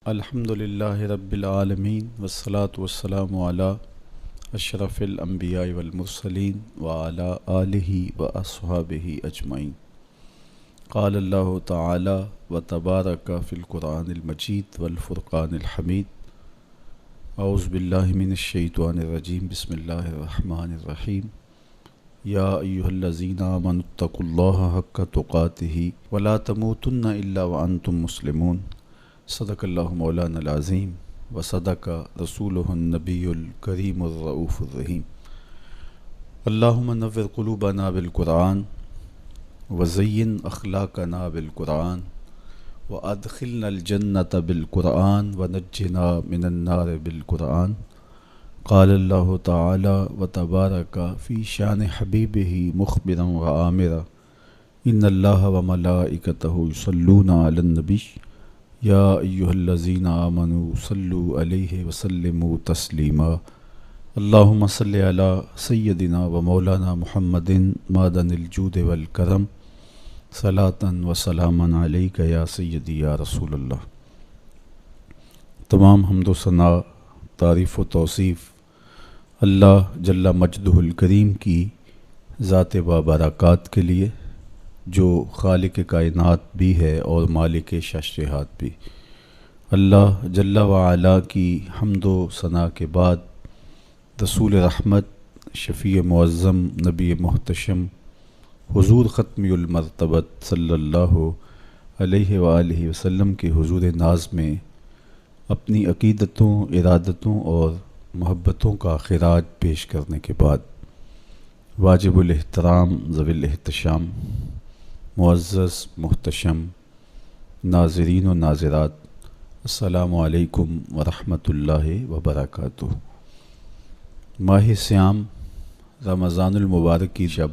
الحمد للہ رب العالمین والصلاة والسلام علی اشرف الانبیاء والمرسلین وعلی آلہ واصحابہ اجمعین۔ قال اللہ تعالی وتبارک فی القرآن المجید والفرقان الحمید۔ اعوذ باللہ من الشیطان الرجیم، بسم اللہ الرحمن الرحیم۔ یا ایہا الذین آمنوا اتقوا اللہ حق تقاتہ ولا تموتن الا وانتم مسلمون۔ صدق اللہ مولانا العظیم وصدق رسولہ النبی الکریم الرؤوف الرحیم۔ اللہم نور قلوبنا بالقرآن وزین اخلاقنا بالقرآن وادخلنا الجنة بالقرآن ونجنا من النار بالقرآن۔ قال اللہ تعالی وتبارک فی شان حبیبہ مخبرا وآمرا ان اللہ وملائکتہ یصلون علی النبی یا ایہا الذین آمنوا صلوا علیہ وسلموا تسلیما۔ اللہم صلی علی سیدنا و مولانا محمد معدن الجود والکرم صلاۃ و سلاما علیک یا سیدی یا رسول اللہ۔ تمام حمد و ثنا، تعریف و توصیف اللہ جل مجدہ الکریم کی ذات بابرکات کے لیے، جو خالق کائنات بھی ہے اور مالک ششرہات بھی۔ اللہ جل وعلا کی حمد و ثنا کے بعد رسول رحمت، شفیع معظم، نبی محتشم، حضور ختمی المرتبت صلی اللہ علیہ وآلہ وسلم کے حضور ناز میں اپنی عقیدتوں، ارادتوں اور محبتوں کا خراج پیش کرنے کے بعد واجب الاحترام ذوی الاحتشام، معزز محتشم ناظرین و ناظرات، السلام علیکم ورحمۃ اللہ وبرکاتہ۔ ماہ سیام رمضان المبارک کی شب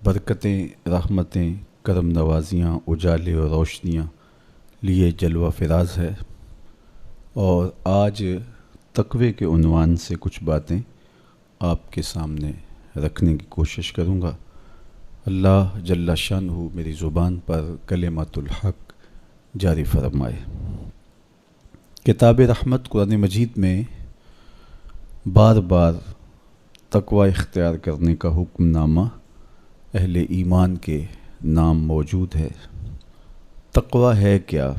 برکتیں، رحمتیں، کرم نوازیاں، اجالے اور روشنیاں لیے جلوہ فراز ہے، اور آج تقوی کے عنوان سے کچھ باتیں آپ کے سامنے رکھنے کی کوشش کروں گا۔ اللہ جل شانہ میری زبان پر کلمۃ الحق جاری فرمائے۔ کتاب رحمت قرآن مجید میں بار بار تقوی اختیار کرنے کا حکم نامہ اہل ایمان کے نام موجود ہے۔ تقوی ہے کیا؟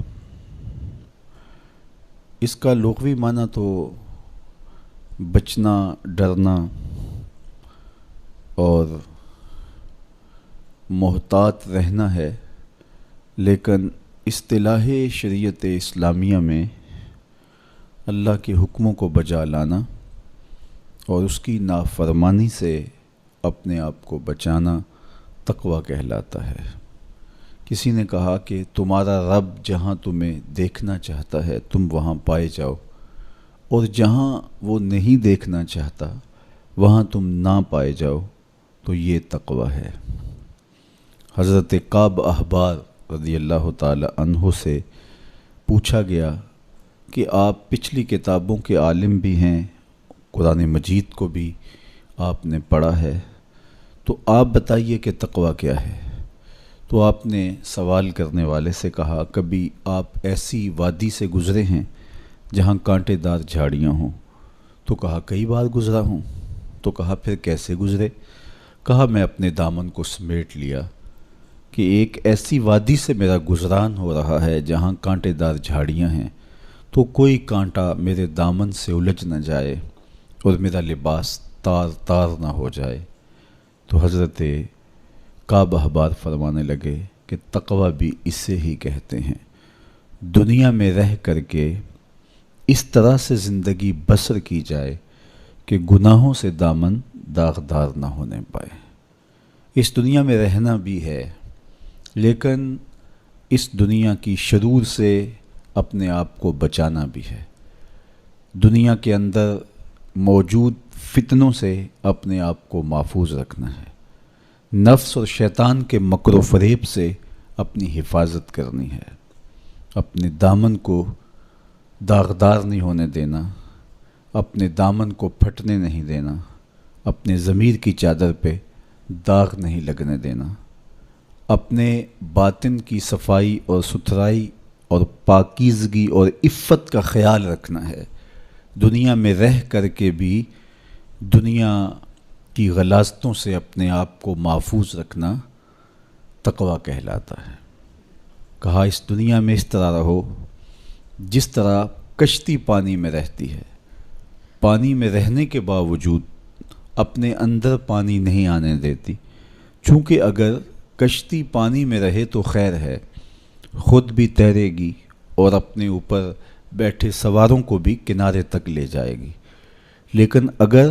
اس کا لغوی معنی تو بچنا، ڈرنا اور محتاط رہنا ہے، لیکن اصطلاح شریعت اسلامیہ میں اللہ کے حکموں کو بجا لانا اور اس کی نافرمانی سے اپنے آپ کو بچانا تقوی کہلاتا ہے۔ کسی نے کہا کہ تمہارا رب جہاں تمہیں دیکھنا چاہتا ہے تم وہاں پائے جاؤ، اور جہاں وہ نہیں دیکھنا چاہتا وہاں تم نہ پائے جاؤ، تو یہ تقوی ہے۔ حضرت کعب احبار رضی اللہ تعالی عنہ سے پوچھا گیا کہ آپ پچھلی کتابوں کے عالم بھی ہیں، قرآن مجید کو بھی آپ نے پڑھا ہے، تو آپ بتائیے کہ تقوی کیا ہے؟ تو آپ نے سوال کرنے والے سے کہا، کبھی آپ ایسی وادی سے گزرے ہیں جہاں کانٹے دار جھاڑیاں ہوں؟ تو کہا کئی بار گزرا ہوں۔ تو کہا پھر کیسے گزرے؟ کہا میں اپنے دامن کو سمیٹ لیا کہ ایک ایسی وادی سے میرا گزران ہو رہا ہے جہاں کانٹے دار جھاڑیاں ہیں، تو کوئی کانٹا میرے دامن سے الجھ نہ جائے اور میرا لباس تار تار نہ ہو جائے۔ تو حضرت کعب احبار فرمانے لگے کہ تقوی بھی اسے ہی کہتے ہیں، دنیا میں رہ کر کے اس طرح سے زندگی بسر کی جائے کہ گناہوں سے دامن داغدار نہ ہونے پائے۔ اس دنیا میں رہنا بھی ہے، لیکن اس دنیا کی شرور سے اپنے آپ کو بچانا بھی ہے۔ دنیا کے اندر موجود فتنوں سے اپنے آپ کو محفوظ رکھنا ہے، نفس اور شیطان کے مکر و فریب سے اپنی حفاظت کرنی ہے، اپنے دامن کو داغدار نہیں ہونے دینا، اپنے دامن کو پھٹنے نہیں دینا، اپنے ضمیر کی چادر پہ داغ نہیں لگنے دینا، اپنے باطن کی صفائی اور ستھرائی اور پاکیزگی اور عفت کا خیال رکھنا ہے۔ دنیا میں رہ کر کے بھی دنیا کی غلاظتوں سے اپنے آپ کو محفوظ رکھنا تقویٰ کہلاتا ہے۔ کہا اس دنیا میں اس طرح رہو جس طرح کشتی پانی میں رہتی ہے، پانی میں رہنے کے باوجود اپنے اندر پانی نہیں آنے دیتی، چونکہ اگر کشتی پانی میں رہے تو خیر ہے، خود بھی تیرے گی اور اپنے اوپر بیٹھے سواروں کو بھی کنارے تک لے جائے گی، لیکن اگر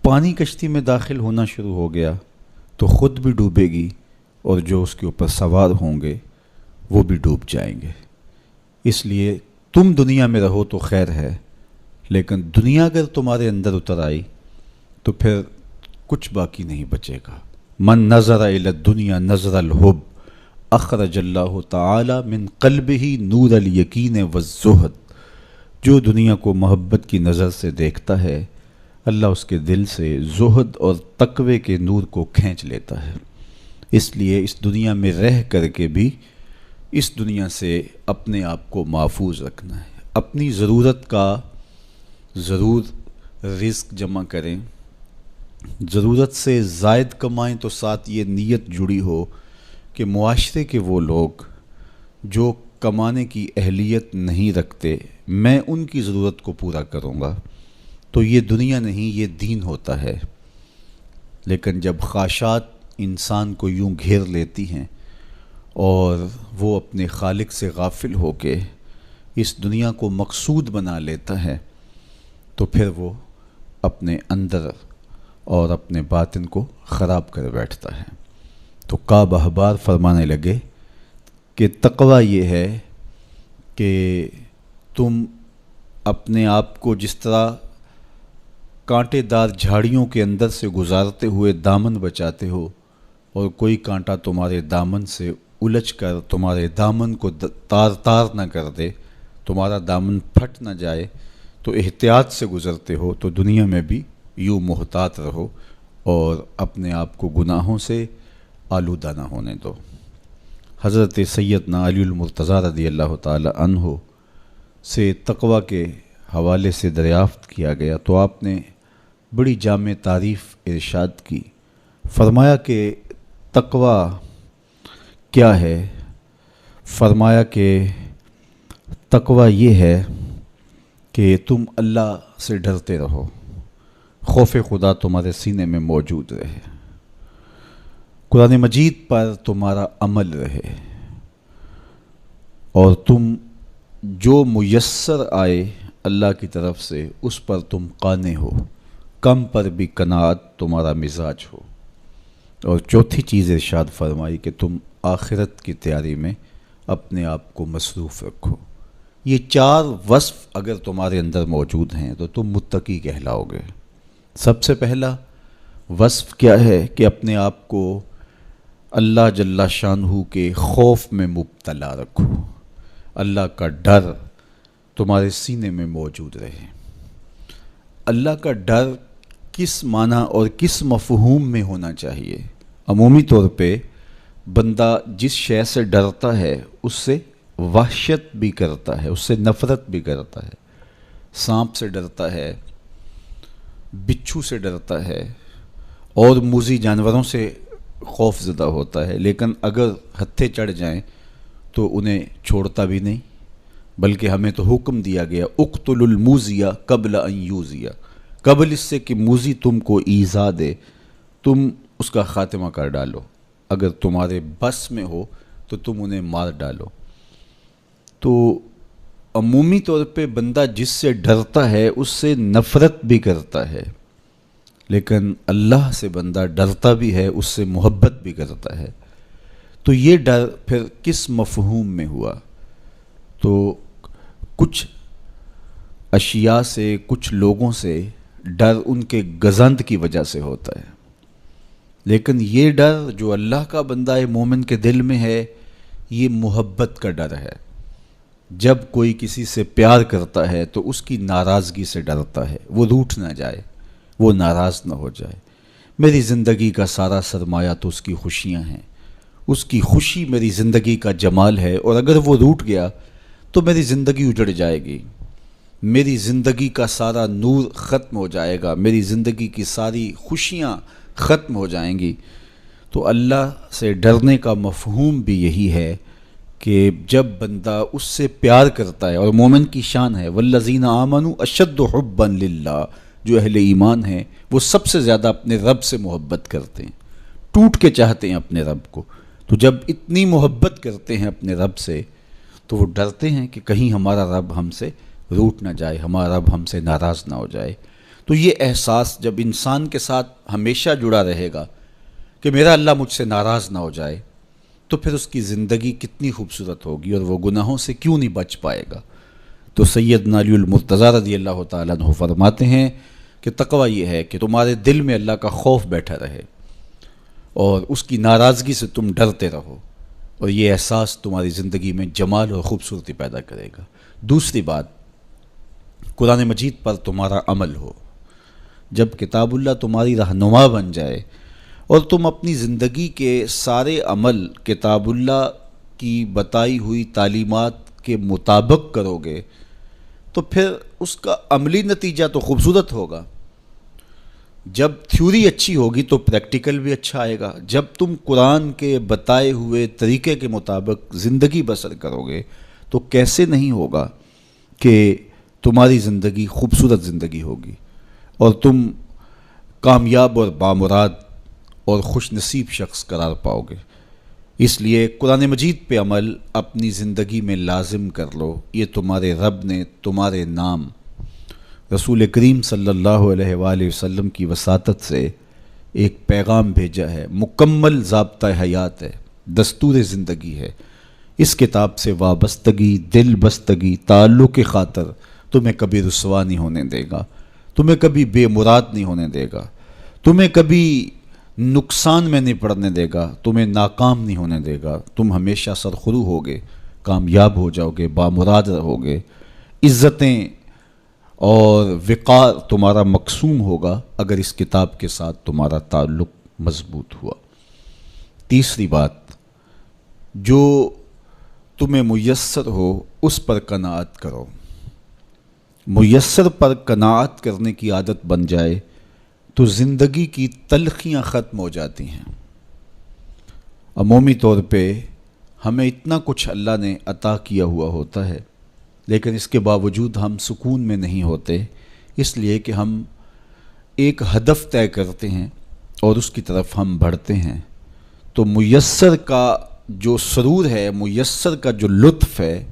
پانی کشتی میں داخل ہونا شروع ہو گیا تو خود بھی ڈوبے گی اور جو اس کے اوپر سوار ہوں گے وہ بھی ڈوب جائیں گے۔ اس لیے تم دنیا میں رہو تو خیر ہے، لیکن دنیا اگر تمہارے اندر اتر آئی تو پھر کچھ باقی نہیں بچے گا۔ من نظر الی الدنیا نظر الحب اخرج اللہ تعالی من قلبہ نور الیقین والزہد۔ جو دنیا کو محبت کی نظر سے دیکھتا ہے، اللہ اس کے دل سے زہد اور تقوی کے نور کو کھینچ لیتا ہے۔ اس لیے اس دنیا میں رہ کر کے بھی اس دنیا سے اپنے آپ کو محفوظ رکھنا ہے۔ اپنی ضرورت کا ضرور رزق جمع کریں، ضرورت سے زائد کمائیں تو ساتھ یہ نیت جڑی ہو کہ معاشرے کے وہ لوگ جو کمانے کی اہلیت نہیں رکھتے میں ان کی ضرورت کو پورا کروں گا، تو یہ دنیا نہیں یہ دین ہوتا ہے۔ لیکن جب خواہشات انسان کو یوں گھیر لیتی ہیں اور وہ اپنے خالق سے غافل ہو کے اس دنیا کو مقصود بنا لیتا ہے تو پھر وہ اپنے اندر اور اپنے باطن کو خراب کر بیٹھتا ہے۔ تو کعب احبار فرمانے لگے کہ تقویٰ یہ ہے کہ تم اپنے آپ کو جس طرح کانٹے دار جھاڑیوں کے اندر سے گزارتے ہوئے دامن بچاتے ہو اور کوئی کانٹا تمہارے دامن سے الجھ کر تمہارے دامن کو تار تار نہ کر دے، تمہارا دامن پھٹ نہ جائے، تو احتیاط سے گزرتے ہو، تو دنیا میں بھی یوں محتاط رہو اور اپنے آپ کو گناہوں سے آلودہ نہ ہونے دو۔ حضرت سیدنا علی المرتضیٰ رضی اللہ تعالی عنہ سے تقویٰ کے حوالے سے دریافت کیا گیا تو آپ نے بڑی جامع تعریف ارشاد کی۔ فرمایا کہ تقویٰ کیا ہے؟ فرمایا کہ تقویٰ یہ ہے کہ تم اللہ سے ڈرتے رہو، خوف خدا تمہارے سینے میں موجود رہے، قرآن مجید پر تمہارا عمل رہے، اور تم جو میسر آئے اللہ کی طرف سے اس پر تم قانع ہو، کم پر بھی قناعت تمہارا مزاج ہو، اور چوتھی چیز ارشاد فرمائی کہ تم آخرت کی تیاری میں اپنے آپ کو مصروف رکھو۔ یہ چار وصف اگر تمہارے اندر موجود ہیں تو تم متقی کہلاؤ گے۔ سب سے پہلا وصف کیا ہے کہ اپنے آپ کو اللہ جل شانہ کے خوف میں مبتلا رکھو، اللہ کا ڈر تمہارے سینے میں موجود رہے۔ اللہ کا ڈر کس معنی اور کس مفہوم میں ہونا چاہیے؟ عمومی طور پہ بندہ جس شے سے ڈرتا ہے اس سے وحشت بھی کرتا ہے، اس سے نفرت بھی کرتا ہے۔ سانپ سے ڈرتا ہے، بچھو سے ڈرتا ہے اور موذی جانوروں سے خوف زدہ ہوتا ہے، لیکن اگر ہتھے چڑھ جائیں تو انہیں چھوڑتا بھی نہیں، بلکہ ہمیں تو حکم دیا گیا اقتلوا الموذی قبل ان یوذی، قبل اس سے کہ موذی تم کو ایذا دے تم اس کا خاتمہ کر ڈالو، اگر تمہارے بس میں ہو تو تم انہیں مار ڈالو۔ تو عمومی طور پہ بندہ جس سے ڈرتا ہے اس سے نفرت بھی کرتا ہے، لیکن اللہ سے بندہ ڈرتا بھی ہے، اس سے محبت بھی کرتا ہے۔ تو یہ ڈر پھر کس مفہوم میں ہوا؟ تو کچھ اشیاء سے، کچھ لوگوں سے ڈر ان کے گزند کی وجہ سے ہوتا ہے، لیکن یہ ڈر جو اللہ کا بندہ مومن کے دل میں ہے یہ محبت کا ڈر ہے۔ جب کوئی کسی سے پیار کرتا ہے تو اس کی ناراضگی سے ڈرتا ہے، وہ روٹھ نہ جائے، وہ ناراض نہ ہو جائے۔ میری زندگی کا سارا سرمایہ تو اس کی خوشیاں ہیں، اس کی خوشی میری زندگی کا جمال ہے، اور اگر وہ روٹھ گیا تو میری زندگی اجڑ جائے گی، میری زندگی کا سارا نور ختم ہو جائے گا، میری زندگی کی ساری خوشیاں ختم ہو جائیں گی۔ تو اللہ سے ڈرنے کا مفہوم بھی یہی ہے کہ جب بندہ اس سے پیار کرتا ہے، اور مومن کی شان ہے والذین آمنوا اشد حبا للہ، جو اہل ایمان ہیں وہ سب سے زیادہ اپنے رب سے محبت کرتے ہیں، ٹوٹ کے چاہتے ہیں اپنے رب کو۔ تو جب اتنی محبت کرتے ہیں اپنے رب سے تو وہ ڈرتے ہیں کہ کہیں ہمارا رب ہم سے روٹ نہ جائے، ہمارا رب ہم سے ناراض نہ ہو جائے۔ تو یہ احساس جب انسان کے ساتھ ہمیشہ جڑا رہے گا کہ میرا اللہ مجھ سے ناراض نہ ہو جائے، تو پھر اس کی زندگی کتنی خوبصورت ہوگی اور وہ گناہوں سے کیوں نہیں بچ پائے گا۔ تو سیدنا علی المرتضیٰ رضی اللہ تعالیٰ عنہ فرماتے ہیں کہ تقوی یہ ہے کہ تمہارے دل میں اللہ کا خوف بیٹھا رہے اور اس کی ناراضگی سے تم ڈرتے رہو، اور یہ احساس تمہاری زندگی میں جمال اور خوبصورتی پیدا کرے گا۔ دوسری بات، قرآن مجید پر تمہارا عمل ہو۔ جب کتاب اللہ تمہاری رہنما بن جائے اور تم اپنی زندگی کے سارے عمل کتاب اللہ کی بتائی ہوئی تعلیمات کے مطابق کرو گے تو پھر اس کا عملی نتیجہ تو خوبصورت ہوگا۔ جب تھیوری اچھی ہوگی تو پریکٹیکل بھی اچھا آئے گا۔ جب تم قرآن کے بتائے ہوئے طریقے کے مطابق زندگی بسر کرو گے تو کیسے نہیں ہوگا کہ تمہاری زندگی خوبصورت زندگی ہوگی اور تم کامیاب اور بامراد اور خوش نصیب شخص قرار پاؤ گے۔ اس لیے قرآن مجید پہ عمل اپنی زندگی میں لازم کر لو۔ یہ تمہارے رب نے تمہارے نام رسول کریم صلی اللہ علیہ وآلہ وسلم کی وساطت سے ایک پیغام بھیجا ہے، مکمل ضابطہ حیات ہے، دستور زندگی ہے۔ اس کتاب سے وابستگی، دل بستگی، تعلق کی خاطر تمہیں کبھی رسوا نہیں ہونے دے گا، تمہیں کبھی بے مراد نہیں ہونے دے گا، تمہیں کبھی نقصان میں نہیں پڑنے دے گا، تمہیں ناکام نہیں ہونے دے گا۔ تم ہمیشہ سرخرو ہوگے، کامیاب ہو جاؤ گے، بامراد رہو گے، عزتیں اور وقار تمہارا مقسوم ہوگا اگر اس کتاب کے ساتھ تمہارا تعلق مضبوط ہوا۔ تیسری بات، جو تمہیں میسر ہو اس پر قناعت کرو۔ میسر پر قناعت کرنے کی عادت بن جائے تو زندگی کی تلخیاں ختم ہو جاتی ہیں۔ عمومی طور پہ ہمیں اتنا کچھ اللہ نے عطا کیا ہوا ہوتا ہے، لیکن اس کے باوجود ہم سکون میں نہیں ہوتے، اس لیے کہ ہم ایک ہدف طے کرتے ہیں اور اس کی طرف ہم بڑھتے ہیں۔ تو میسر کا جو سرور ہے، میسر کا جو لطف ہے،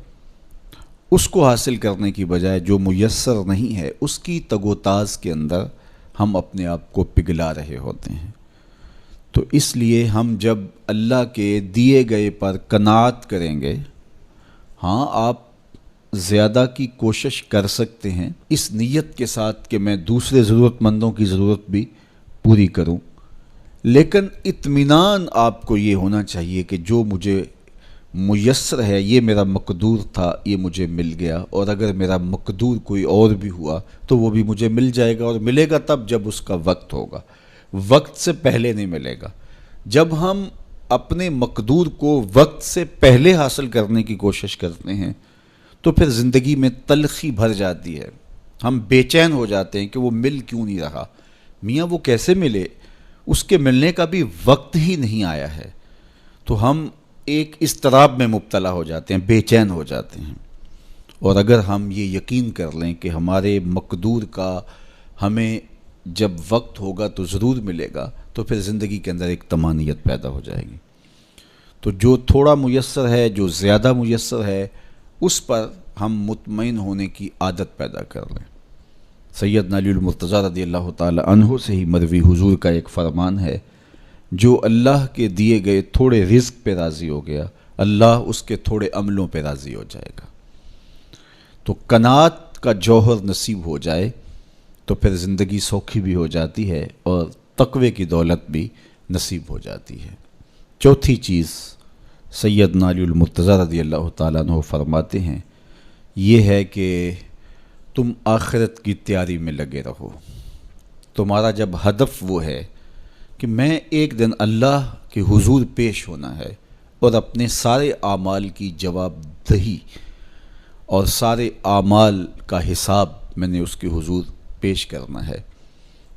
اس کو حاصل کرنے کی بجائے جو میسر نہیں ہے اس کی تگ و تاز کے اندر ہم اپنے آپ کو پگھلا رہے ہوتے ہیں۔ تو اس لیے ہم جب اللہ کے دیے گئے پر قناعت کریں گے، ہاں آپ زیادہ کی کوشش کر سکتے ہیں اس نیت کے ساتھ کہ میں دوسرے ضرورت مندوں کی ضرورت بھی پوری کروں، لیکن اطمینان آپ کو یہ ہونا چاہیے کہ جو مجھے میسر ہے، یہ میرا مقدور تھا، یہ مجھے مل گیا، اور اگر میرا مقدور کوئی اور بھی ہوا تو وہ بھی مجھے مل جائے گا، اور ملے گا تب جب اس کا وقت ہوگا، وقت سے پہلے نہیں ملے گا۔ جب ہم اپنے مقدور کو وقت سے پہلے حاصل کرنے کی کوشش کرتے ہیں تو پھر زندگی میں تلخی بھر جاتی ہے، ہم بے چین ہو جاتے ہیں کہ وہ مل کیوں نہیں رہا، میاں وہ کیسے ملے، اس کے ملنے کا بھی وقت ہی نہیں آیا ہے۔ تو ہم ایک اضطراب میں مبتلا ہو جاتے ہیں، بے چین ہو جاتے ہیں۔ اور اگر ہم یہ یقین کر لیں کہ ہمارے مقدور کا ہمیں جب وقت ہوگا تو ضرور ملے گا، تو پھر زندگی کے اندر ایک طمانینت پیدا ہو جائے گی۔ تو جو تھوڑا میسر ہے، جو زیادہ میسر ہے، اس پر ہم مطمئن ہونے کی عادت پیدا کر لیں۔ سیدنا علی المرتضیٰ رضی اللہ تعالی عنہ سے ہی مروی حضور کا ایک فرمان ہے، جو اللہ کے دیے گئے تھوڑے رزق پہ راضی ہو گیا، اللہ اس کے تھوڑے عملوں پہ راضی ہو جائے گا۔ تو قناعت کا جوہر نصیب ہو جائے تو پھر زندگی سوکھی بھی ہو جاتی ہے اور تقوی کی دولت بھی نصیب ہو جاتی ہے۔ چوتھی چیز سیدنا علی المرتضیٰ رضی اللہ تعالیٰ عنہ فرماتے ہیں، یہ ہے کہ تم آخرت کی تیاری میں لگے رہو۔ تمہارا جب ہدف وہ ہے کہ میں ایک دن اللہ کے حضور پیش ہونا ہے اور اپنے سارے اعمال کی جواب دہی اور سارے اعمال کا حساب میں نے اس کے حضور پیش کرنا ہے،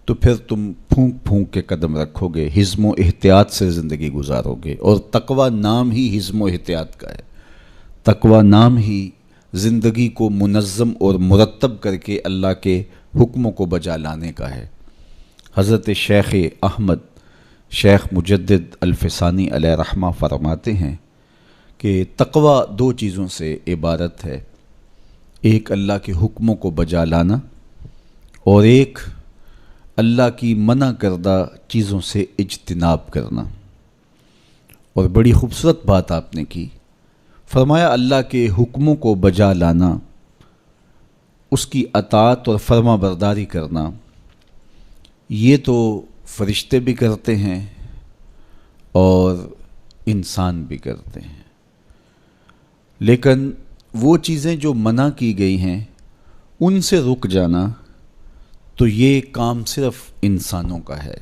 تو پھر تم پھونک پھونک کے قدم رکھو گے، حزم و احتیاط سے زندگی گزارو گے۔ اور تقوی نام ہی حزم و احتیاط کا ہے، تقوی نام ہی زندگی کو منظم اور مرتب کر کے اللہ کے حکموں کو بجا لانے کا ہے۔ حضرت شیخ احمد شیخ مجدد الفسانی علیہ رحمہ فرماتے ہیں کہ تقوی دو چیزوں سے عبارت ہے، ایک اللہ کے حکموں کو بجا لانا اور ایک اللہ کی منع کردہ چیزوں سے اجتناب کرنا۔ اور بڑی خوبصورت بات آپ نے کی، فرمایا اللہ کے حکموں کو بجا لانا، اس کی اطاعت اور فرما برداری کرنا، یہ تو فرشتے بھی کرتے ہیں اور انسان بھی کرتے ہیں، لیکن وہ چیزیں جو منع کی گئی ہیں ان سے رک جانا تو یہ کام صرف انسانوں کا ہے،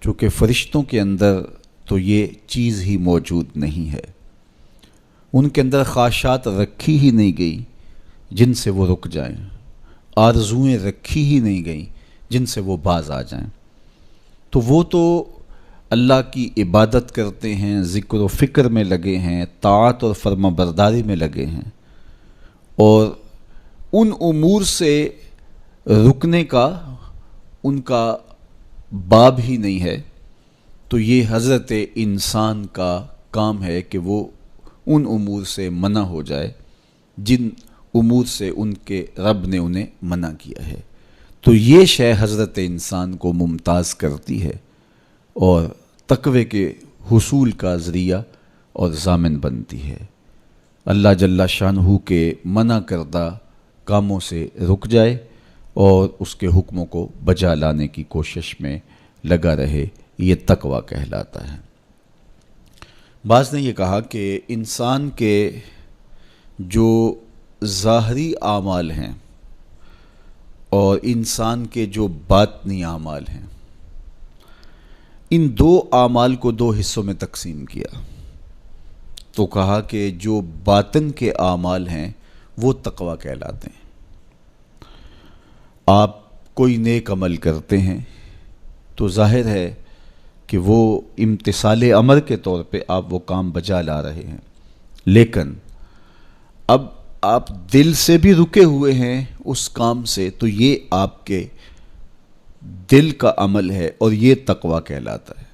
چونکہ فرشتوں کے اندر تو یہ چیز ہی موجود نہیں ہے، ان کے اندر خواہشات رکھی ہی نہیں گئی جن سے وہ رک جائیں، آرزوئیں رکھی ہی نہیں گئیں جن سے وہ باز آ جائیں۔ تو وہ تو اللہ کی عبادت کرتے ہیں، ذکر و فکر میں لگے ہیں، طاعت اور فرما برداری میں لگے ہیں، اور ان امور سے رکنے کا ان کا باب ہی نہیں ہے، تو یہ حضرت انسان کا کام ہے کہ وہ ان امور سے منع ہو جائے جن امور سے ان کے رب نے انہیں منع کیا ہے۔ تو یہ شے حضرت انسان کو ممتاز کرتی ہے اور تقوی کے حصول کا ذریعہ اور ضامن بنتی ہے۔ اللہ جل شانہ کے منع کردہ کاموں سے رک جائے اور اس کے حکموں کو بجا لانے کی کوشش میں لگا رہے، یہ تقوی کہلاتا ہے۔ بعض نے یہ کہا کہ انسان کے جو ظاہری اعمال ہیں اور انسان کے جو باطنی اعمال ہیں، ان دو اعمال کو دو حصوں میں تقسیم کیا، تو کہا کہ جو باطن کے اعمال ہیں وہ تقوی کہلاتے ہیں۔ آپ کوئی نیک عمل کرتے ہیں تو ظاہر ہے کہ وہ امتثال امر کے طور پہ آپ وہ کام بجا لا رہے ہیں، لیکن اب آپ دل سے بھی رکے ہوئے ہیں اس کام سے، تو یہ آپ کے دل کا عمل ہے اور یہ تقوی کہلاتا ہے۔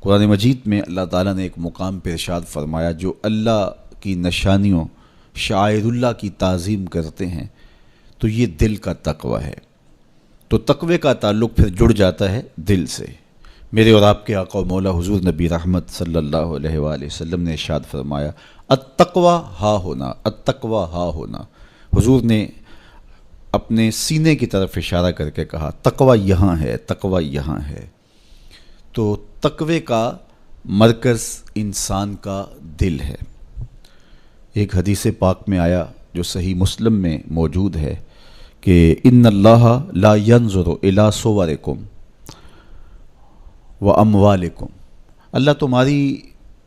قرآن مجید میں اللہ تعالیٰ نے ایک مقام پہ ارشاد فرمایا، جو اللہ کی نشانیوں شعائر اللہ کی تعظیم کرتے ہیں تو یہ دل کا تقوی ہے۔ تو تقوی کا تعلق پھر جڑ جاتا ہے دل سے۔ میرے اور آپ کے آقا و مولا حضور نبی رحمت صلی اللہ علیہ وآلہ وسلم نے ارشاد فرمایا، التقوی ہا ہونا، التقوی ہا ہونا۔ حضور نے اپنے سینے کی طرف اشارہ کر کے کہا تقوی یہاں ہے، تقوی یہاں ہے۔ تو تقوی کا مرکز انسان کا دل ہے۔ ایک حدیث پاک میں آیا جو صحیح مسلم میں موجود ہے کہ ان اللہ لا ينظر الى صورکم واموالکم، اللہ تمہاری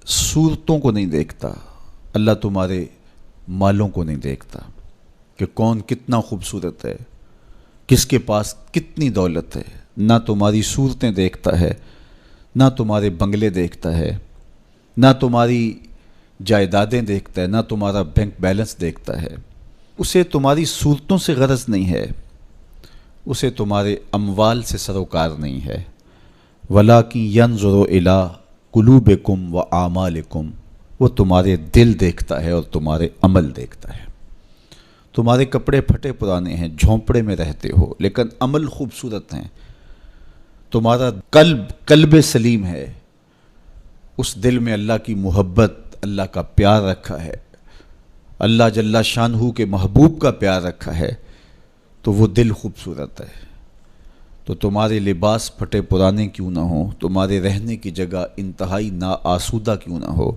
صورتوں کو نہیں دیکھتا، اللہ تمہارے مالوں کو نہیں دیکھتا کہ کون کتنا خوبصورت ہے، کس کے پاس کتنی دولت ہے، نہ تمہاری صورتیں دیکھتا ہے، نہ تمہارے بنگلے دیکھتا ہے، نہ تمہاری جائیدادیں دیکھتا ہے، نہ تمہارا بینک بیلنس دیکھتا ہے۔ اسے تمہاری صورتوں سے غرض نہیں ہے، اسے تمہارے اموال سے سروکار نہیں ہے، وَلَٰكِن يَنظُرُ إِلَىٰ قُلُوبِكُمْ وَأَعْمَالِكُمْ، وہ تمہارے دل دیکھتا ہے اور تمہارے عمل دیکھتا ہے۔ تمہارے کپڑے پھٹے پرانے ہیں، جھونپڑے میں رہتے ہو، لیکن عمل خوبصورت ہیں، تمہارا قلب سلیم ہے، اس دل میں اللہ کی محبت، اللہ کا پیار رکھا ہے، اللہ جل شانہ کے محبوب کا پیار رکھا ہے، تو وہ دل خوبصورت ہے۔ تو تمہارے لباس پھٹے پرانے کیوں نہ ہوں، تمہارے رہنے کی جگہ انتہائی ناآسودہ کیوں نہ ہو،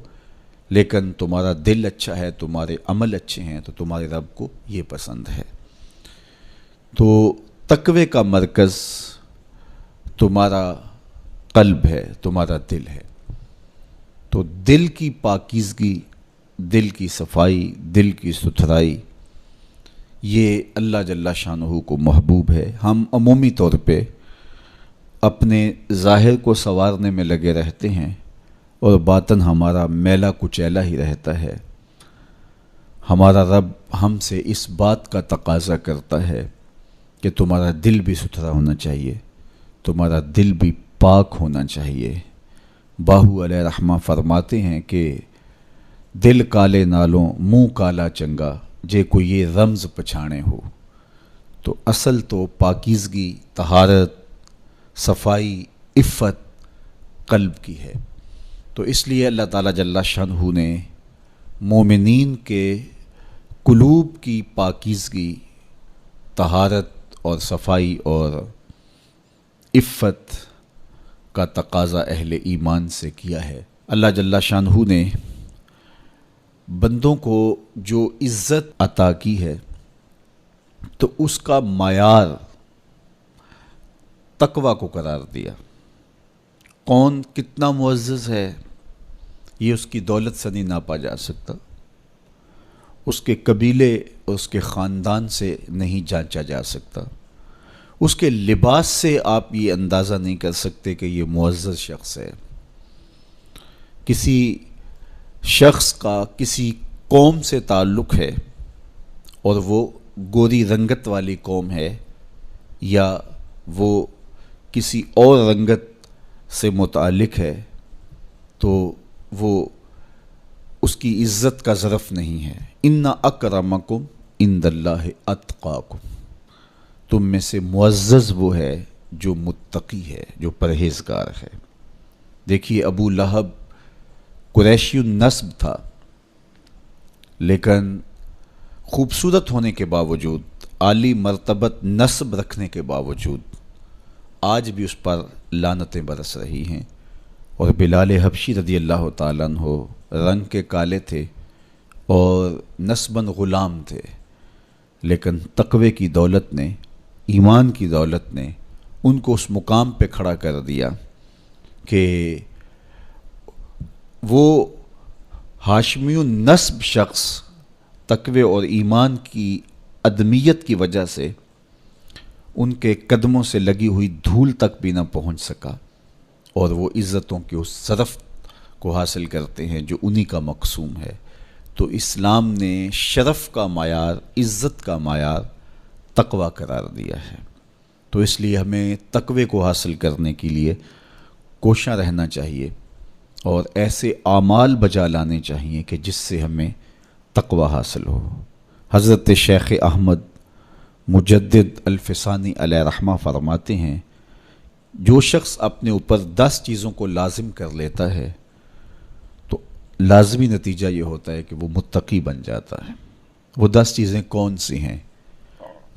لیکن تمہارا دل اچھا ہے، تمہارے عمل اچھے ہیں، تو تمہارے رب کو یہ پسند ہے۔ تو تقوی کا مرکز تمہارا قلب ہے، تمہارا دل ہے۔ تو دل کی پاکیزگی، دل کی صفائی، دل کی ستھرائی یہ اللہ جل شانہ کو محبوب ہے۔ ہم عمومی طور پہ اپنے ظاہر کو سنوارنے میں لگے رہتے ہیں اور باطن ہمارا میلا کچیلا ہی رہتا ہے۔ ہمارا رب ہم سے اس بات کا تقاضا کرتا ہے کہ تمہارا دل بھی ستھرا ہونا چاہیے، تمہارا دل بھی پاک ہونا چاہیے۔ باہو علیہ رحمہ فرماتے ہیں کہ دل کالے نالوں منہ کالا چنگا، جے کوئی یہ رمز پچھانے ہو۔ تو اصل تو پاکیزگی، طہارت، صفائی، عفت قلب کی ہے۔ تو اس لیے اللہ تعالیٰ جل شانہ نے مومنین کے قلوب کی پاکیزگی، طہارت اور صفائی اور عفت کا تقاضا اہل ایمان سے کیا ہے۔ اللہ جل شانہ نے بندوں کو جو عزت عطا کی ہے تو اس کا معیار تقویٰ کو قرار دیا۔ کون کتنا معزز ہے یہ اس کی دولت سے نہیں ناپا جا سکتا، اس کے قبیلے اور اس کے خاندان سے نہیں جانچا جا سکتا، اس کے لباس سے آپ یہ اندازہ نہیں کر سکتے کہ یہ معزز شخص ہے۔ کسی شخص کا کسی قوم سے تعلق ہے اور وہ گوری رنگت والی قوم ہے یا وہ کسی اور رنگت سے متعلق ہے تو وہ اس کی عزت کا ظرف نہیں ہے۔ ان اکرمکم عند اللہ اتقاکم، تم میں سے معزز وہ ہے جو متقی ہے، جو پرہیزگار ہے۔ دیکھیے ابو لہب قریشی النسب تھا، لیکن خوبصورت ہونے کے باوجود، عالی مرتبت نسب رکھنے کے باوجود آج بھی اس پر لعنتیں برس رہی ہیں۔ اور بلال حبشی رضی اللہ تعالیٰ عنہ رنگ کے کالے تھے اور نسباً غلام تھے، لیکن تقوی کی دولت نے، ایمان کی دولت نے ان کو اس مقام پہ کھڑا کر دیا کہ وہ ہاشمی النسب شخص تقوی اور ایمان کی عدمیت کی وجہ سے ان کے قدموں سے لگی ہوئی دھول تک بھی نہ پہنچ سکا، اور وہ عزتوں کے اس شرف کو حاصل کرتے ہیں جو انہی کا مقسوم ہے۔ تو اسلام نے شرف کا معیار، عزت کا معیار تقوی قرار دیا ہے۔ تو اس لیے ہمیں تقوی کو حاصل کرنے کے لیے کوشاں رہنا چاہیے اور ایسے اعمال بجا لانے چاہیے کہ جس سے ہمیں تقوی حاصل ہو۔ حضرت شیخ احمد مجدد الفسانی علیہ رحمہ فرماتے ہیں، جو شخص اپنے اوپر 10 چیزوں کو لازم کر لیتا ہے تو لازمی نتیجہ یہ ہوتا ہے کہ وہ متقی بن جاتا ہے۔ وہ 10 چیزیں کون سی ہیں؟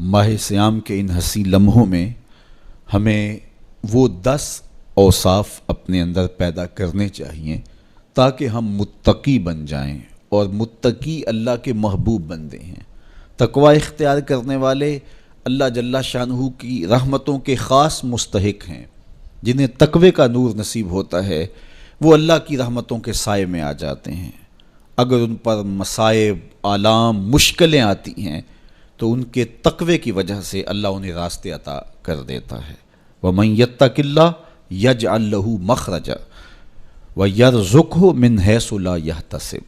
ماہ صیام کے ان حسین لمحوں میں ہمیں وہ 10 اوصاف اپنے اندر پیدا کرنے چاہیے تاکہ ہم متقی بن جائیں، اور متقی اللہ کے محبوب بندے ہیں۔ تقوی اختیار کرنے والے اللہ جل شانہ کی رحمتوں کے خاص مستحق ہیں۔ جنہیں تقوی کا نور نصیب ہوتا ہے وہ اللہ کی رحمتوں کے سائے میں آ جاتے ہیں۔ اگر ان پر مصائب، آلام، مشکلیں آتی ہیں تو ان کے تقوی کی وجہ سے اللہ انہیں راستے عطا کر دیتا ہے۔ وَمَن يَتَّقِ اللَّهَ يَجْعَل لَّهُ مَخْرَجًا وَيَرْزُقْهُ مِنْ حَيْثُ لَا يَحْتَسِبُ۔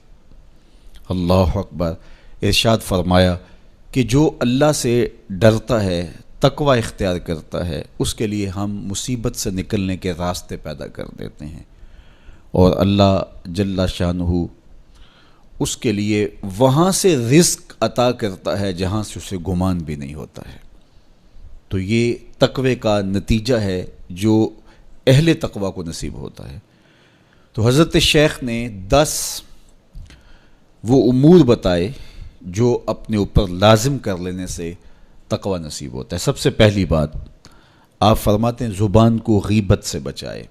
اللہ اکبر۔ ارشاد فرمایا کہ جو اللہ سے ڈرتا ہے، تقوی اختیار کرتا ہے، اس کے لیے ہم مصیبت سے نکلنے کے راستے پیدا کر دیتے ہیں، اور اللہ جل شانہ اس کے لیے وہاں سے رزق عطا کرتا ہے جہاں سے اسے گمان بھی نہیں ہوتا ہے۔ تو یہ تقوی کا نتیجہ ہے جو اہل تقوی کو نصیب ہوتا ہے۔ تو حضرت شیخ نے 10 وہ امور بتائے جو اپنے اوپر لازم کر لینے سے تقوی نصیب ہوتا ہے۔ سب سے پہلی بات آپ فرماتے ہیں زبان کو غیبت سے بچائے۔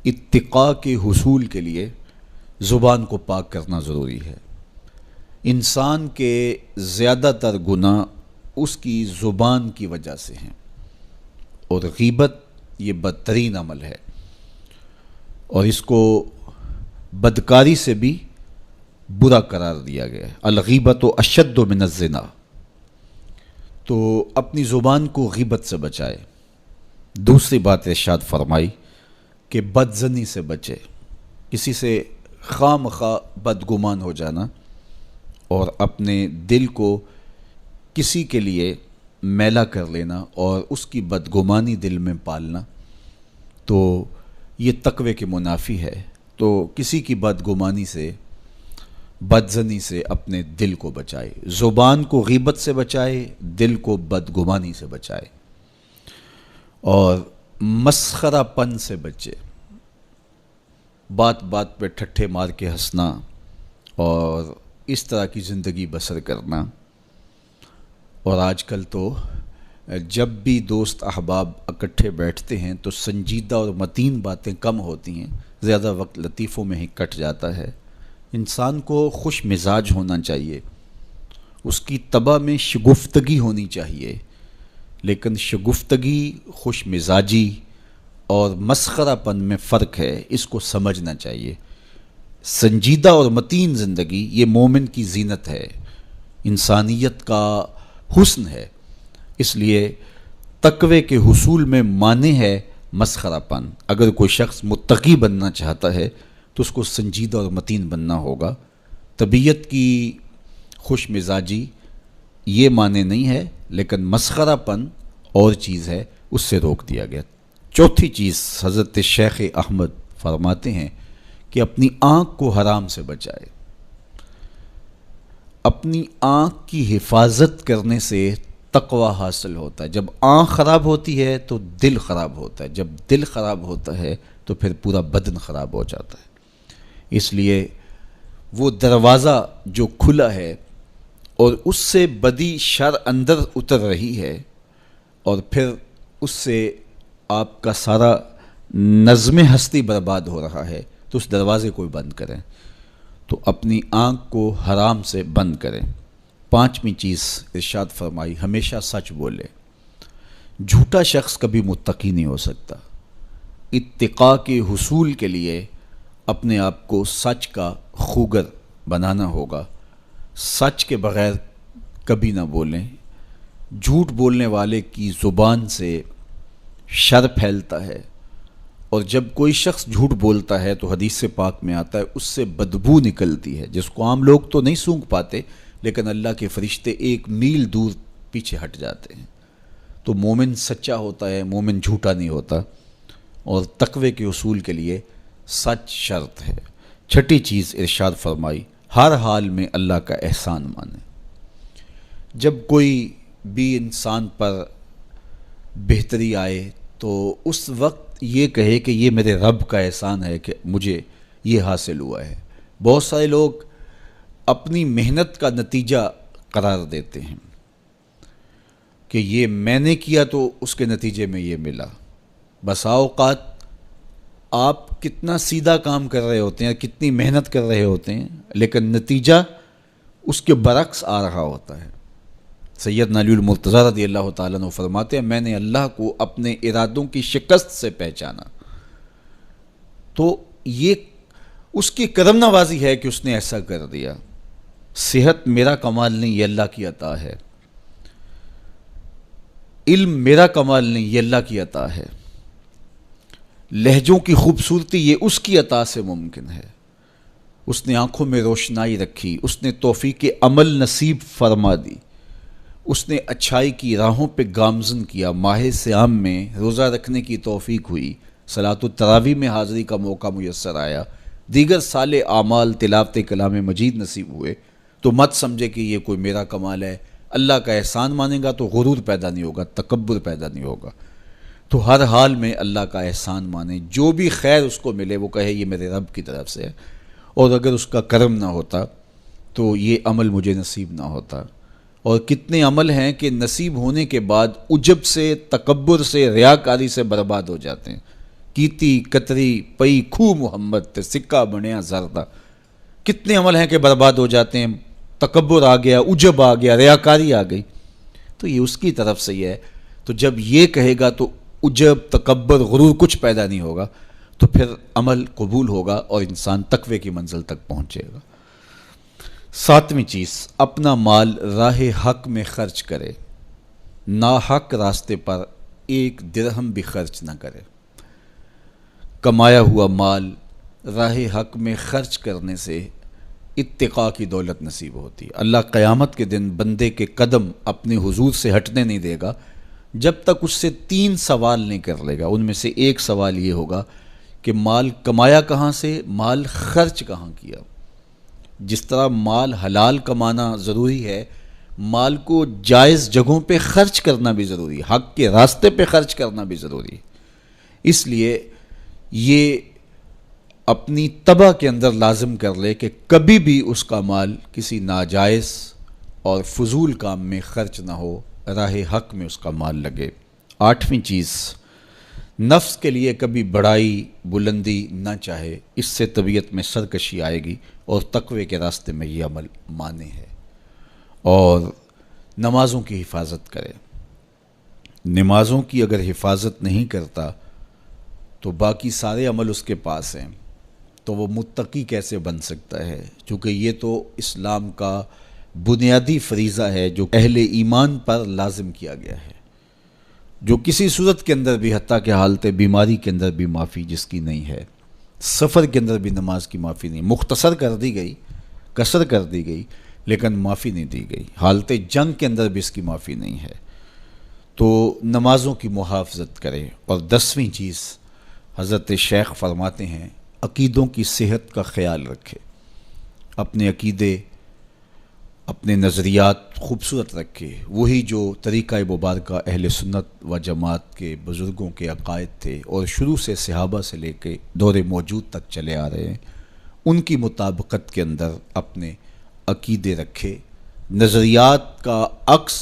اتقاء کے حصول کے لیے زبان کو پاک کرنا ضروری ہے۔ انسان کے زیادہ تر گناہ اس کی زبان کی وجہ سے ہیں، اور غیبت یہ بدترین عمل ہے، اور اس کو بدکاری سے بھی برا قرار دیا گیا ہے۔ الغیبت اشد من الزنا، تو اپنی زبان کو غیبت سے بچائے۔ دوسری بات ارشاد فرمائی کہ بدظنی سے بچے، کسی سے خواہ مخواہ بدگمان ہو جانا اور اپنے دل کو کسی کے لیے میلا کر لینا اور اس کی بدگمانی دل میں پالنا، تو یہ تقوی کے منافی ہے۔ تو کسی کی بدگمانی سے، بدظنی سے اپنے دل کو بچائے، زبان کو غیبت سے بچائے، دل کو بدگمانی سے بچائے، اور مسخرہ پن سے بچے، بات بات پہ ٹھٹھے مار کے ہنسنا اور اس طرح کی زندگی بسر کرنا۔ اور آج کل تو جب بھی دوست احباب اکٹھے بیٹھتے ہیں تو سنجیدہ اور متین باتیں کم ہوتی ہیں، زیادہ وقت لطیفوں میں ہی کٹ جاتا ہے۔ انسان کو خوش مزاج ہونا چاہیے، اس کی طبع میں شگفتگی ہونی چاہیے، لیکن شگفتگی، خوش مزاجی اور مسخرہ پن میں فرق ہے، اس کو سمجھنا چاہیے۔ سنجیدہ اور متین زندگی یہ مومن کی زینت ہے، انسانیت کا حسن ہے۔ اس لیے تقوی کے حصول میں مانع ہے مسخرہ پن۔ اگر کوئی شخص متقی بننا چاہتا ہے تو اس کو سنجیدہ اور متین بننا ہوگا۔ طبیعت کی خوش مزاجی یہ معنی نہیں ہے، لیکن مسخرہ پن اور چیز ہے، اس سے روک دیا گیا۔ چوتھی چیز حضرت شیخ احمد فرماتے ہیں کہ اپنی آنکھ کو حرام سے بچائے۔ اپنی آنکھ کی حفاظت کرنے سے تقوی حاصل ہوتا ہے۔ جب آنکھ خراب ہوتی ہے تو دل خراب ہوتا ہے، جب دل خراب ہوتا ہے تو پھر پورا بدن خراب ہو جاتا ہے۔ اس لیے وہ دروازہ جو کھلا ہے اور اس سے بدی شر اندر اتر رہی ہے اور پھر اس سے آپ کا سارا نظم ہستی برباد ہو رہا ہے، تو اس دروازے کو بند کریں، تو اپنی آنکھ کو حرام سے بند کریں۔ پانچویں چیز ارشاد فرمائی، ہمیشہ سچ بولے۔ جھوٹا شخص کبھی متقی نہیں ہو سکتا۔ اتقاء کے حصول کے لیے اپنے آپ کو سچ کا خوگر بنانا ہوگا۔ سچ کے بغیر کبھی نہ بولیں۔ جھوٹ بولنے والے کی زبان سے شر پھیلتا ہے، اور جب کوئی شخص جھوٹ بولتا ہے تو حدیث پاک میں آتا ہے اس سے بدبو نکلتی ہے، جس کو عام لوگ تو نہیں سونگھ پاتے، لیکن اللہ کے فرشتے 1 میل دور پیچھے ہٹ جاتے ہیں۔ تو مومن سچا ہوتا ہے، مومن جھوٹا نہیں ہوتا، اور تقوی کے اصول کے لیے سچ شرط ہے۔ چھٹی چیز ارشاد فرمائی، ہر حال میں اللہ کا احسان مانے۔ جب کوئی بھی انسان پر بہتری آئے تو اس وقت یہ کہے کہ یہ میرے رب کا احسان ہے کہ مجھے یہ حاصل ہوا ہے۔ بہت سارے لوگ اپنی محنت کا نتیجہ قرار دیتے ہیں کہ یہ میں نے کیا تو اس کے نتیجے میں یہ ملا۔ بسا اوقات آپ کتنا سیدھا کام کر رہے ہوتے ہیں، کتنی محنت کر رہے ہوتے ہیں، لیکن نتیجہ اس کے برعکس آ رہا ہوتا ہے۔ سیدنا علی المرتضیٰ رضی اللہ تعالیٰ عنہ فرماتے ہیں، میں نے اللہ کو اپنے ارادوں کی شکست سے پہچانا، تو یہ اس کی کرم نوازی ہے کہ اس نے ایسا کر دیا۔ صحت میرا کمال نہیں، یہ اللہ کی عطا ہے۔ علم میرا کمال نہیں، یہ اللہ کی عطا ہے۔ لہجوں کی خوبصورتی یہ اس کی عطا سے ممکن ہے۔ اس نے آنکھوں میں روشنائی رکھی، اس نے توفیق عمل نصیب فرما دی، اس نے اچھائی کی راہوں پہ گامزن کیا۔ ماہ صیام میں روزہ رکھنے کی توفیق ہوئی، صلاۃ التراویح میں حاضری کا موقع میسر آیا، دیگر صالح اعمال تلاوت کلام مجید نصیب ہوئے، تو مت سمجھے کہ یہ کوئی میرا کمال ہے۔ اللہ کا احسان مانے گا تو غرور پیدا نہیں ہوگا، تکبر پیدا نہیں ہوگا۔ تو ہر حال میں اللہ کا احسان مانے، جو بھی خیر اس کو ملے وہ کہے یہ میرے رب کی طرف سے ہے، اور اگر اس کا کرم نہ ہوتا تو یہ عمل مجھے نصیب نہ ہوتا۔ اور کتنے عمل ہیں کہ نصیب ہونے کے بعد عجب سے، تکبر سے، ریاکاری سے برباد ہو جاتے ہیں۔ کیتی کتری پئی کھو محمد تے سکہ بنیا زردہ، کتنے عمل ہیں کہ برباد ہو جاتے ہیں، تکبر آ گیا، عجب آ گیا، ریاکاری آ گئی، تو یہ اس کی طرف سے ہی ہے۔ تو جب یہ کہے گا تو عجب، تکبر، غرور کچھ پیدا نہیں ہوگا، تو پھر عمل قبول ہوگا اور انسان تقوی کی منزل تک پہنچے گا۔ ساتویں چیز، اپنا مال راہ حق میں خرچ کرے۔ ناحق راستے پر ایک درہم بھی خرچ نہ کرے۔ کمایا ہوا مال راہ حق میں خرچ کرنے سے اتقاء کی دولت نصیب ہوتی ہے۔ اللہ قیامت کے دن بندے کے قدم اپنے حضور سے ہٹنے نہیں دے گا جب تک اس سے 3 سوال نہیں کر لے گا۔ ان میں سے ایک سوال یہ ہوگا کہ مال کمایا کہاں سے، مال خرچ کہاں کیا۔ جس طرح مال حلال کمانا ضروری ہے، مال کو جائز جگہوں پہ خرچ کرنا بھی ضروری ہے، حق کے راستے پہ خرچ کرنا بھی ضروری ہے۔ اس لیے یہ اپنی طبع کے اندر لازم کر لے کہ کبھی بھی اس کا مال کسی ناجائز اور فضول کام میں خرچ نہ ہو، راہ حق میں اس کا مال لگے۔ 8ویں چیز، نفس کے لیے کبھی بڑائی بلندی نہ چاہے، اس سے طبیعت میں سرکشی آئے گی اور تقوی کے راستے میں یہ عمل مانے ہے۔ اور نمازوں کی حفاظت کرے۔ نمازوں کی اگر حفاظت نہیں کرتا تو باقی سارے عمل اس کے پاس ہیں، تو وہ متقی کیسے بن سکتا ہے؟ چونکہ یہ تو اسلام کا بنیادی فریضہ ہے جو اہل ایمان پر لازم کیا گیا ہے، جو کسی صورت کے اندر بھی، حتیٰ کہ حالت بیماری کے اندر بھی معافی جس کی نہیں ہے، سفر کے اندر بھی نماز کی معافی نہیں، مختصر کر دی گئی، قصر کر دی گئی، لیکن معافی نہیں دی گئی، حالت جنگ کے اندر بھی اس کی معافی نہیں ہے۔ تو نمازوں کی محافظت کرے۔ اور 10ویں چیز، حضرت شیخ فرماتے ہیں عقیدوں کی صحت کا خیال رکھے، اپنے عقیدے اپنے نظریات خوبصورت رکھے، وہی جو طریقہ مبارکہ اہل سنت و جماعت کے بزرگوں کے عقائد تھے اور شروع سے صحابہ سے لے کے دور موجود تک چلے آ رہے ہیں، ان کی مطابقت کے اندر اپنے عقیدے رکھے۔ نظریات کا عکس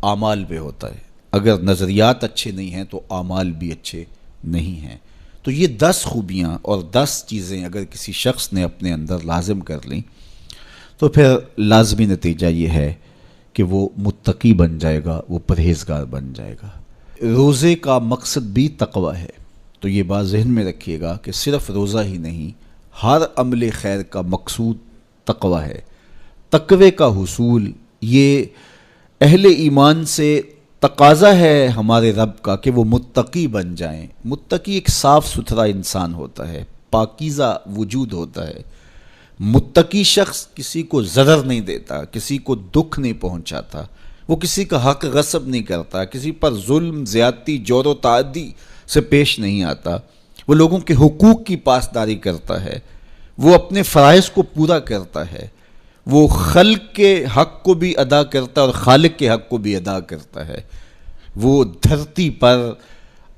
اعمال پہ ہوتا ہے، اگر نظریات اچھے نہیں ہیں تو اعمال بھی اچھے نہیں ہیں۔ تو یہ 10 خوبیاں اور 10 چیزیں اگر کسی شخص نے اپنے اندر لازم کر لیں تو پھر لازمی نتیجہ یہ ہے کہ وہ متقی بن جائے گا، وہ پرہیزگار بن جائے گا۔ روزے کا مقصد بھی تقوی ہے، تو یہ بات ذہن میں رکھیے گا کہ صرف روزہ ہی نہیں، ہر عمل خیر کا مقصود تقوی ہے۔ تقوی کا حصول یہ اہل ایمان سے تقاضا ہے ہمارے رب کا کہ وہ متقی بن جائیں۔ متقی ایک صاف ستھرا انسان ہوتا ہے، پاکیزہ وجود ہوتا ہے۔ متقی شخص کسی کو ضرر نہیں دیتا، کسی کو دکھ نہیں پہنچاتا، وہ کسی کا حق غصب نہیں کرتا، کسی پر ظلم، زیادتی، جور و تعدی سے پیش نہیں آتا، وہ لوگوں کے حقوق کی پاسداری کرتا ہے، وہ اپنے فرائض کو پورا کرتا ہے، وہ خلق کے حق کو بھی ادا کرتا ہے اور خالق کے حق کو بھی ادا کرتا ہے، وہ دھرتی پر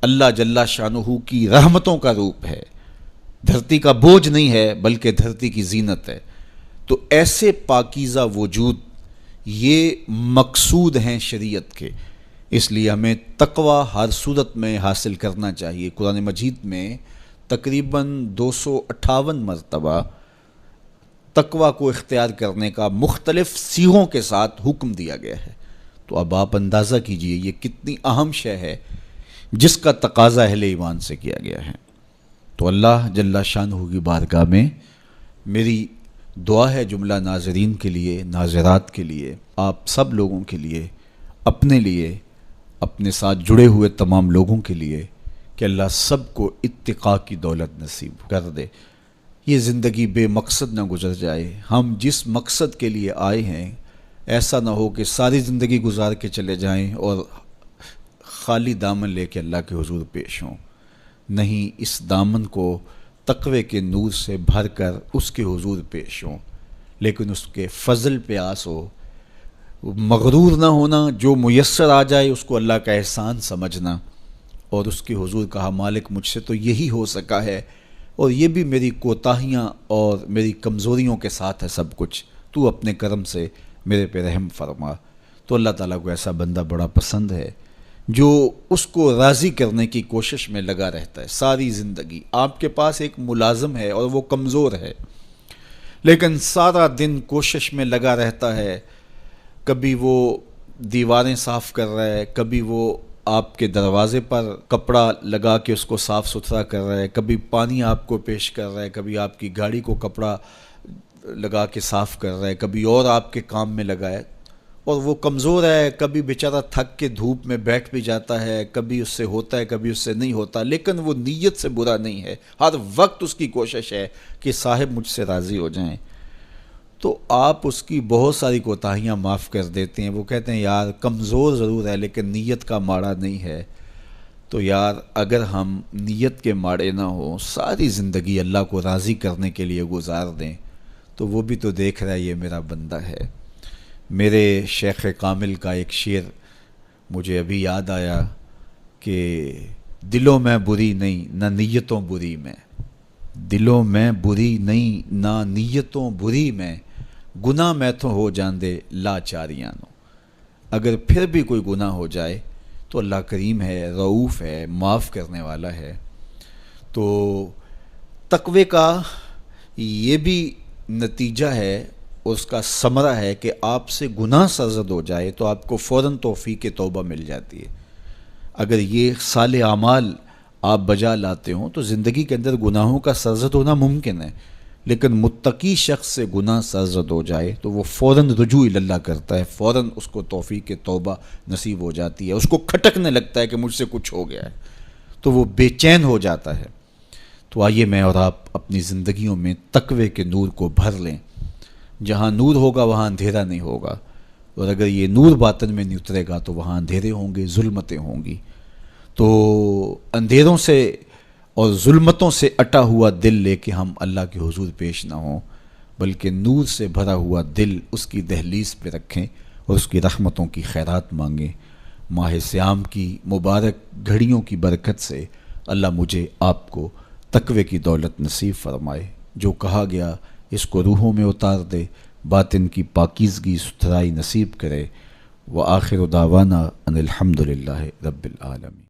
اللہ جل شانہ کی رحمتوں کا روپ ہے، دھرتی کا بوجھ نہیں ہے بلکہ دھرتی کی زینت ہے۔ تو ایسے پاکیزہ وجود یہ مقصود ہیں شریعت کے، اس لیے ہمیں تقوی ہر صورت میں حاصل کرنا چاہیے۔ قرآن مجید میں تقریباً 258 مرتبہ تقوی کو اختیار کرنے کا مختلف صیغوں کے ساتھ حکم دیا گیا ہے۔ تو اب آپ اندازہ کیجئے یہ کتنی اہم شے ہے جس کا تقاضا اہل ایمان سے کیا گیا ہے۔ تو اللہ جل شانہ کی بارگاہ میں میری دعا ہے جملہ ناظرین کے لیے، ناظرات کے لیے، آپ سب لوگوں کے لیے، اپنے لیے، اپنے ساتھ جڑے ہوئے تمام لوگوں کے لیے کہ اللہ سب کو اتقاء کی دولت نصیب کر دے۔ یہ زندگی بے مقصد نہ گزر جائے، ہم جس مقصد کے لیے آئے ہیں ایسا نہ ہو کہ ساری زندگی گزار کے چلے جائیں اور خالی دامن لے کے اللہ کے حضور پیش ہوں۔ نہیں، اس دامن کو تقوی کے نور سے بھر کر اس کے حضور پیش ہوں، لیکن اس کے فضل پہ آس ہو، مغرور نہ ہونا، جو میسر آ جائے اس کو اللہ کا احسان سمجھنا، اور اس کے حضور کہا مالک مجھ سے تو یہی ہو سکا ہے، اور یہ بھی میری کوتاہیاں اور میری کمزوریوں کے ساتھ ہے سب کچھ، تو اپنے کرم سے میرے پہ رحم فرما۔ تو اللہ تعالیٰ کو ایسا بندہ بڑا پسند ہے جو اس کو راضی کرنے کی کوشش میں لگا رہتا ہے ساری زندگی۔ آپ کے پاس ایک ملازم ہے اور وہ کمزور ہے، لیکن سارا دن کوشش میں لگا رہتا ہے، کبھی وہ دیواریں صاف کر رہا ہے، کبھی وہ آپ کے دروازے پر کپڑا لگا کے اس کو صاف ستھرا کر رہا ہے، کبھی پانی آپ کو پیش کر رہا ہے، کبھی آپ کی گاڑی کو کپڑا لگا کے صاف کر رہا ہے، کبھی اور آپ کے کام میں لگا ہے، اور وہ کمزور ہے، کبھی بیچارہ تھک کے دھوپ میں بیٹھ بھی جاتا ہے، کبھی اس سے ہوتا ہے کبھی اس سے نہیں ہوتا، لیکن وہ نیت سے برا نہیں ہے، ہر وقت اس کی کوشش ہے کہ صاحب مجھ سے راضی ہو جائیں، تو آپ اس کی بہت ساری کوتاہیاں معاف کر دیتے ہیں۔ وہ کہتے ہیں یار کمزور ضرور ہے لیکن نیت کا ماڑا نہیں ہے۔ تو یار اگر ہم نیت کے ماڑے نہ ہوں، ساری زندگی اللہ کو راضی کرنے کے لیے گزار دیں، تو وہ بھی تو دیکھ رہا ہے یہ میرا بندہ ہے۔ میرے شیخ کامل کا ایک شعر مجھے ابھی یاد آیا کہ دلوں میں بری نہیں نہ نیتوں بری میں، دلوں میں بری نہیں نہ نیتوں بری میں، گناہ میں تو ہو جاندے لاچاریاں نو۔ اگر پھر بھی کوئی گناہ ہو جائے تو اللہ کریم ہے، رؤوف ہے، معاف کرنے والا ہے۔ تو تقوی کا یہ بھی نتیجہ ہے، اس کا ثمرہ ہے کہ آپ سے گناہ سرزد ہو جائے تو آپ کو فوراً توفیق توبہ مل جاتی ہے۔ اگر یہ صالح اعمال آپ بجا لاتے ہوں تو زندگی کے اندر گناہوں کا سرزد ہونا ممکن ہے، لیکن متقی شخص سے گناہ سرزد ہو جائے تو وہ فوراً رجوع اللہ کرتا ہے، فوراً اس کو توفیق توبہ نصیب ہو جاتی ہے، اس کو کھٹکنے لگتا ہے کہ مجھ سے کچھ ہو گیا ہے، تو وہ بے چین ہو جاتا ہے۔ تو آئیے میں اور آپ اپنی زندگیوں میں تقوی کے نور کو بھر لیں۔ جہاں نور ہوگا وہاں اندھیرا نہیں ہوگا، اور اگر یہ نور باطن میں نہیں اترے گا تو وہاں اندھیرے ہوں گے، ظلمتیں ہوں گی۔ تو اندھیروں سے اور ظلمتوں سے اٹا ہوا دل لے کے ہم اللہ کے حضور پیش نہ ہوں، بلکہ نور سے بھرا ہوا دل اس کی دہلیز پہ رکھیں اور اس کی رحمتوں کی خیرات مانگیں۔ ماہ سیام کی مبارک گھڑیوں کی برکت سے اللہ مجھے آپ کو تقوی کی دولت نصیب فرمائے۔ جو کہا گیا اس کو روحوں میں اتار دے، باطن کی پاکیزگی ستھرائی نصیب کرے۔ وآخر دعوانا ان الحمدللہ رب العالمین۔